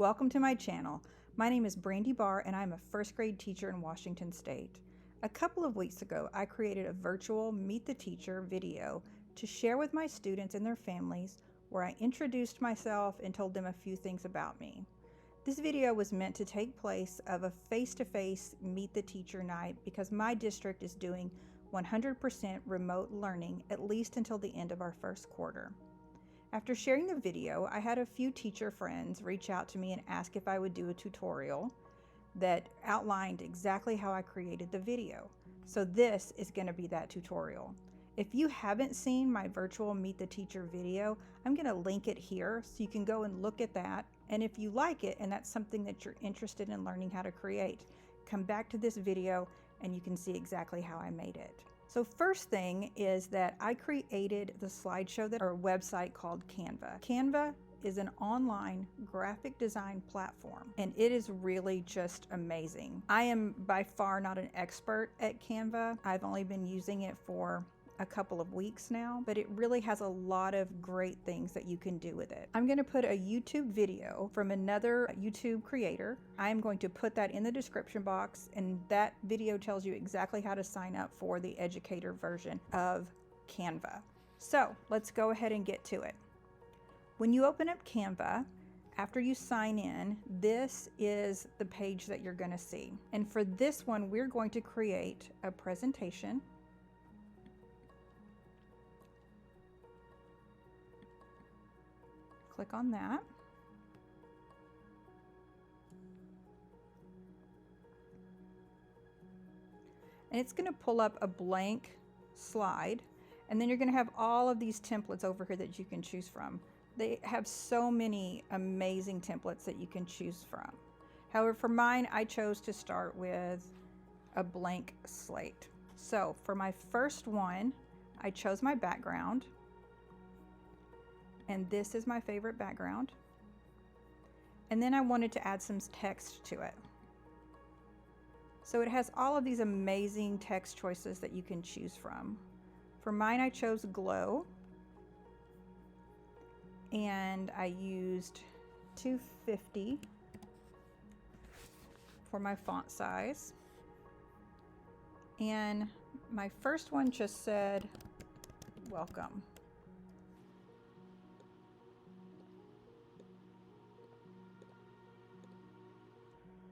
Welcome to my channel. My name is Brandy Barr and I'm a first grade teacher in Washington State. A couple of weeks ago, I created a virtual Meet the Teacher video to share with my students and their families where I introduced myself and told them a few things about me. This video was meant to take place of a face-to-face Meet the Teacher night because my district is doing 100% remote learning at least until the end of our first quarter. After sharing the video, I had a few teacher friends reach out to me and ask if I would do a tutorial that outlined exactly how I created the video. So this is going to be that tutorial. If you haven't seen my virtual Meet the Teacher video, I'm going to link it here so you can go and look at that. And if you like it and that's something that you're interested in learning how to create, come back to this video and you can see exactly how I made it. So first thing is that I created the slideshow that our website called Canva. Canva is an online graphic design platform and it is really just amazing. I am by far not an expert at Canva. I've only been using it for a couple of weeks now, but it really has a lot of great things that you can do with it. I'm going to put a YouTube video from another YouTube creator. I'm going to put that in the description box, and that video tells you exactly how to sign up for the educator version of Canva. So let's go ahead and get to it. When you open up Canva, after you sign in, this is the page that you're going to see. And for this one, we're going to create a presentation. Click on that. And it's going to pull up a blank slide, and then you're going to have all of these templates over here that you can choose from. They have so many amazing templates that you can choose from. However, for mine, I chose to start with a blank slate. So for my first one, I chose my background. And this is my favorite background. And then I wanted to add some text to it. So it has all of these amazing text choices that you can choose from. For mine, I chose glow. And I used 250 for my font size. And my first one just said, welcome.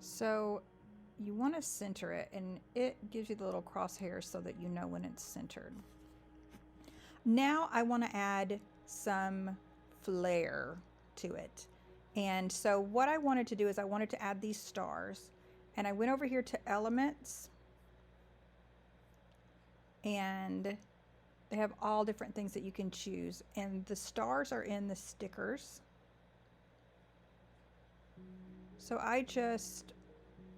So you want to center it, and it gives you the little crosshairs so that you know when it's centered. Now I want to add some flair to it. And so what I wanted to do is I wanted to add these stars, and I went over here to elements, and they have all different things that you can choose, and the stars are in the stickers. So I just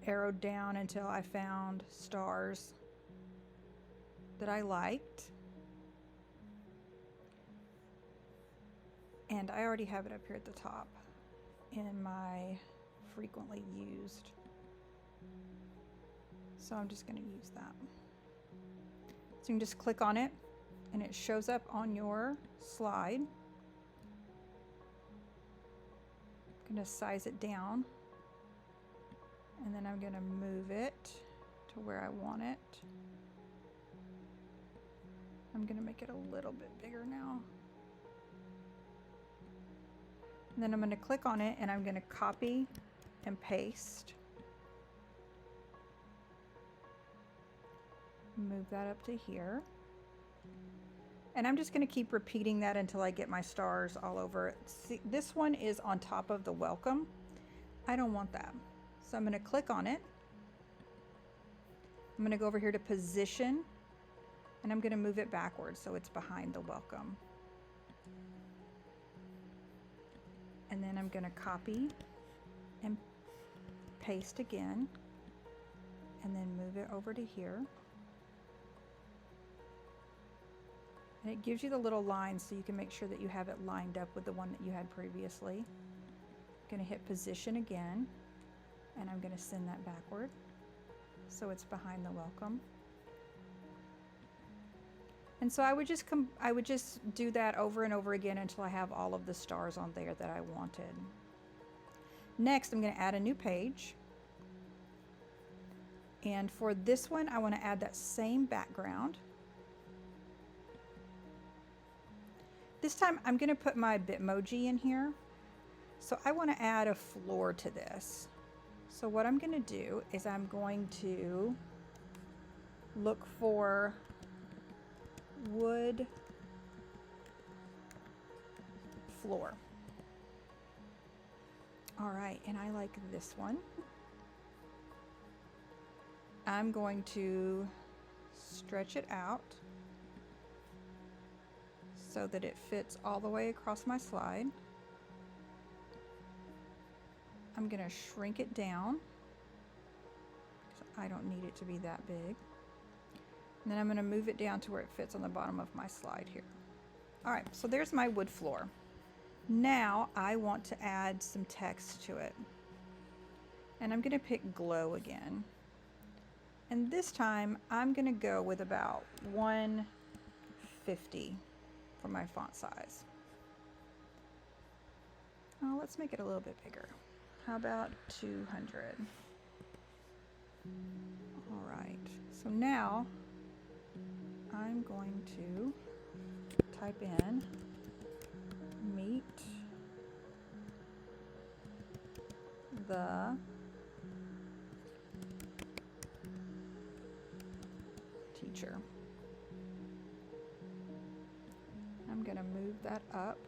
arrowed down until I found stars that I liked. And I already have it up here at the top in my frequently used. So I'm just going to use that. So you can just click on it and it shows up on your slide. I'm going to size it down. And then I'm going to move it to where I want it. I'm going to make it a little bit bigger now. And then I'm going to click on it and I'm going to copy and paste. Move that up to here. And I'm just going to keep repeating that until I get my stars all over it. See, this one is on top of the welcome. I don't want that. So I'm going to click on it. I'm going to go over here to position, and I'm going to move it backwards so it's behind the welcome. And then I'm going to copy and paste again, and then move it over to here. And it gives you the little lines so you can make sure that you have it lined up with the one that you had previously. I'm going to hit position again. And I'm going to send that backward so it's behind the welcome. And so I would just do that over and over again until I have all of the stars on there that I wanted. Next, I'm going to add a new page. And for this one, I want to add that same background. This time, I'm going to put my Bitmoji in here. So I want to add a floor to this. So what I'm going to do is I'm going to look for wood floor. All right, and I like this one. I'm going to stretch it out so that it fits all the way across my slide. I'm going to shrink it down because I don't need it to be that big. And then I'm going to move it down to where it fits on the bottom of my slide here. All right, so there's my wood floor. Now I want to add some text to it. And I'm going to pick glow again. And this time I'm going to go with about 150 for my font size. Oh, let's make it a little bit bigger. How about 200? All right, so now I'm going to type in meet the teacher. I'm going to move that up.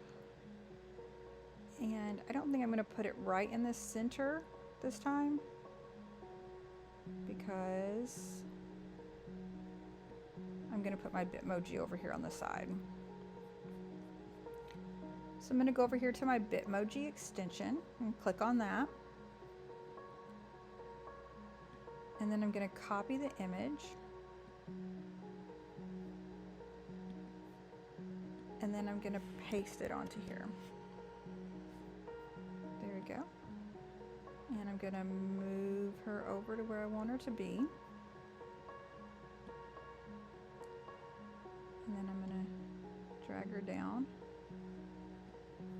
And I don't think I'm going to put it right in the center this time because I'm going to put my Bitmoji over here on the side. So I'm going to go over here to my Bitmoji extension and click on that. And then I'm going to copy the image. And then I'm going to paste it onto here. There we go. And I'm going to move her over to where I want her to be. And then I'm going to drag her down.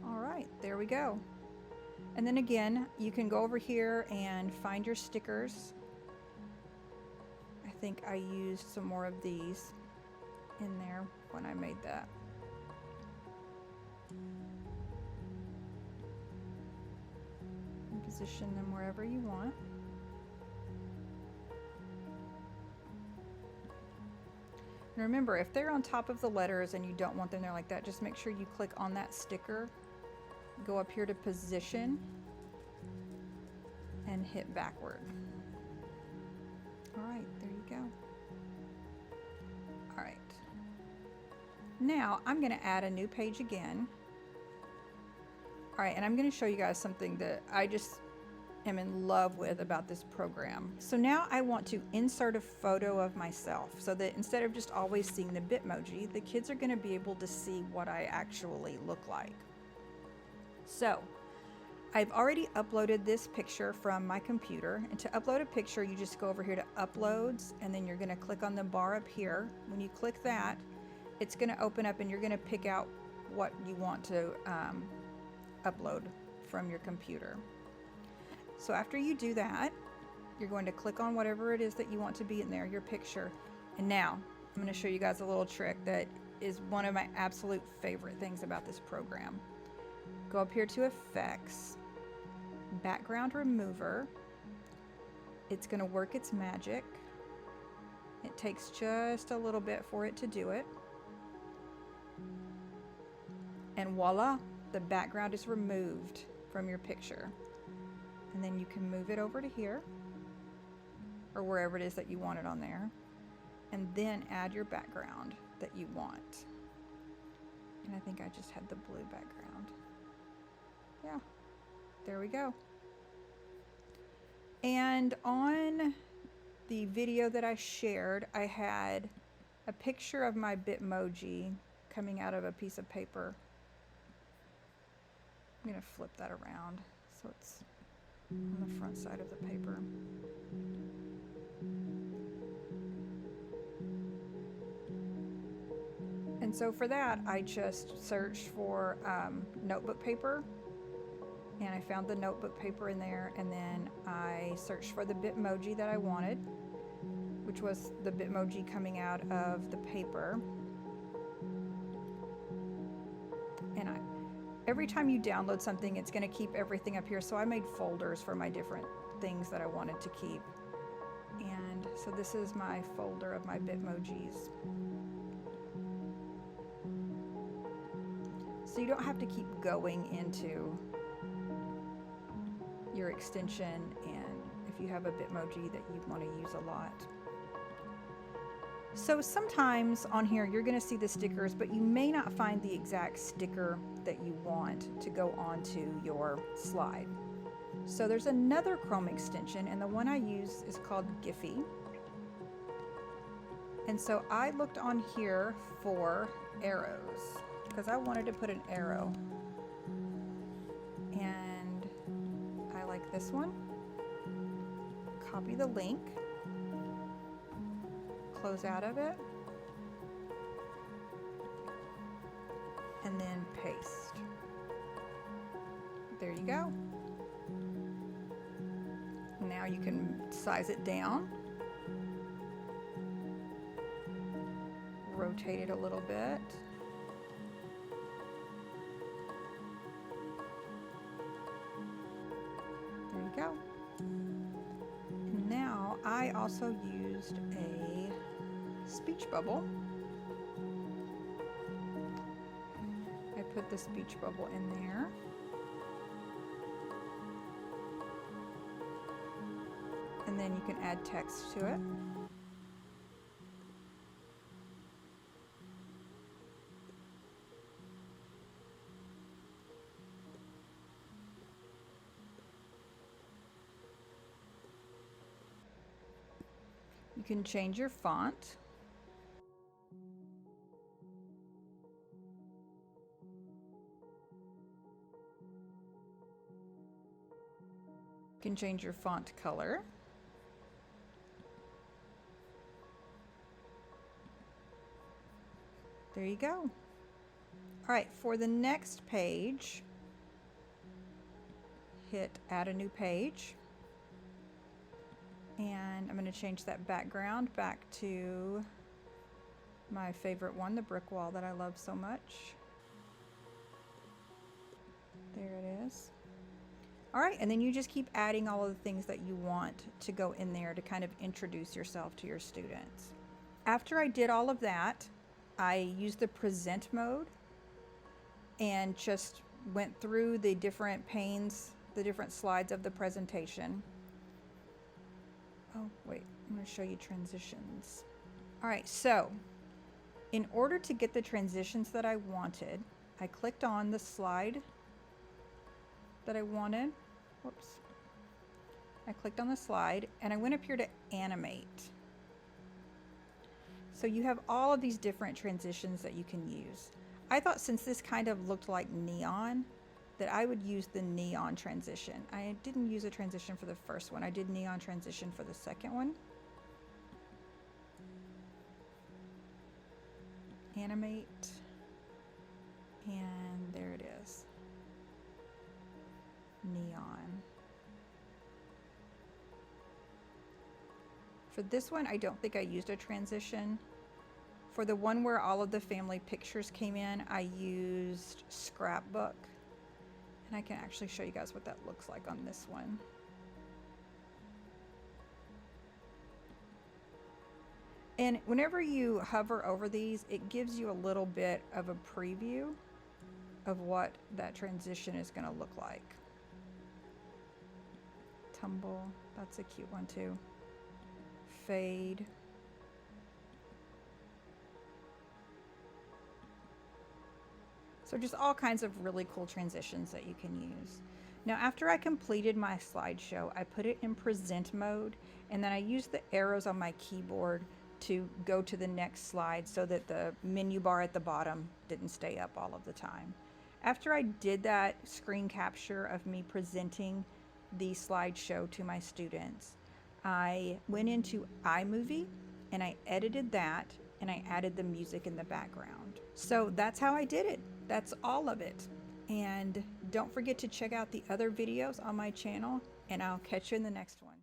All right, there we go. And then again, you can go over here and find your stickers. I think I used some more of these in there when I made that. And position them wherever you want. And remember, if they're on top of the letters and you don't want them there like that, just make sure you click on that sticker, go up here to position, and hit backward. All right, there you go. All right. Now I'm going to add a new page again. All right, and I'm going to show you guys something that I just am in love with about this program. So now I want to insert a photo of myself so that instead of just always seeing the Bitmoji, the kids are going to be able to see what I actually look like. So I've already uploaded this picture from my computer, and to upload a picture you just go over here to uploads, and then you're going to click on the bar up here. When you click that, it's going to open up and you're going to pick out what you want to upload from your computer. So after you do that, you're going to click on whatever it is that you want to be in there, your picture. And now I'm going to show you guys a little trick that is one of my absolute favorite things about this program. Go up here to Effects, Background Remover. It's going to work its magic. It takes just a little bit for it to do it. And voila, the background is removed from your picture. And then you can move it over to here or wherever it is that you want it on there, and then add your background that you want. And I think I just had the blue background. Yeah, there we go. And on the video that I shared, I had a picture of my Bitmoji coming out of a piece of paper. I'm going to flip that around so it's on the front side of the paper. And so for that, I just searched for notebook paper, and I found the notebook paper in there, and then I searched for the Bitmoji that I wanted, which was the Bitmoji coming out of the paper. And every time you download something, it's going to keep everything up here, so I made folders for my different things that I wanted to keep. And so this is my folder of my Bitmojis. So you don't have to keep going into your extension, and if you have a Bitmoji that you want to use a lot. So sometimes on here you're going to see the stickers, but you may not find the exact sticker that you want to go onto your slide. So there's another Chrome extension, and the one I use is called Giphy. And so I looked on here for arrows because I wanted to put an arrow. And I like this one. Copy the link, close out of it, and then paste. There you go. Now you can size it down, rotate it a little bit. There you go. And now I also used a speech bubble. I put the speech bubble in there. And then you can add text to it. You can change your font. You can change your font color. There you go. All right, for the next page, hit add a new page. And I'm going to change that background back to my favorite one, the brick wall that I love so much. There it is. All right, and then you just keep adding all of the things that you want to go in there to kind of introduce yourself to your students. After I did all of that, I used the present mode and just went through the different panes, the different slides of the presentation. Oh, wait, I'm going to show you transitions. All right, so in order to get the transitions that I wanted, I clicked on the slide that I wanted. Whoops. I clicked on the slide and I went up here to animate. So you have all of these different transitions that you can use. I thought since this kind of looked like neon, that I would use the neon transition. I didn't use a transition for the first one. I did neon transition for the second one. Animate. And there it is. Neon. For this one, I don't think I used a transition. For the one where all of the family pictures came in, I used Scrapbook. And I can actually show you guys what that looks like on this one. And whenever you hover over these, it gives you a little bit of a preview of what that transition is going to look like. Tumble, that's a cute one too. Fade. So just all kinds of really cool transitions that you can use. Now after I completed my slideshow, I put it in present mode, and then I used the arrows on my keyboard to go to the next slide so that the menu bar at the bottom didn't stay up all of the time. After I did that screen capture of me presenting the slideshow to my students, I went into iMovie and I edited that and I added the music in the background. So that's how I did it. That's all of it. And don't forget to check out the other videos on my channel, and I'll catch you in the next one.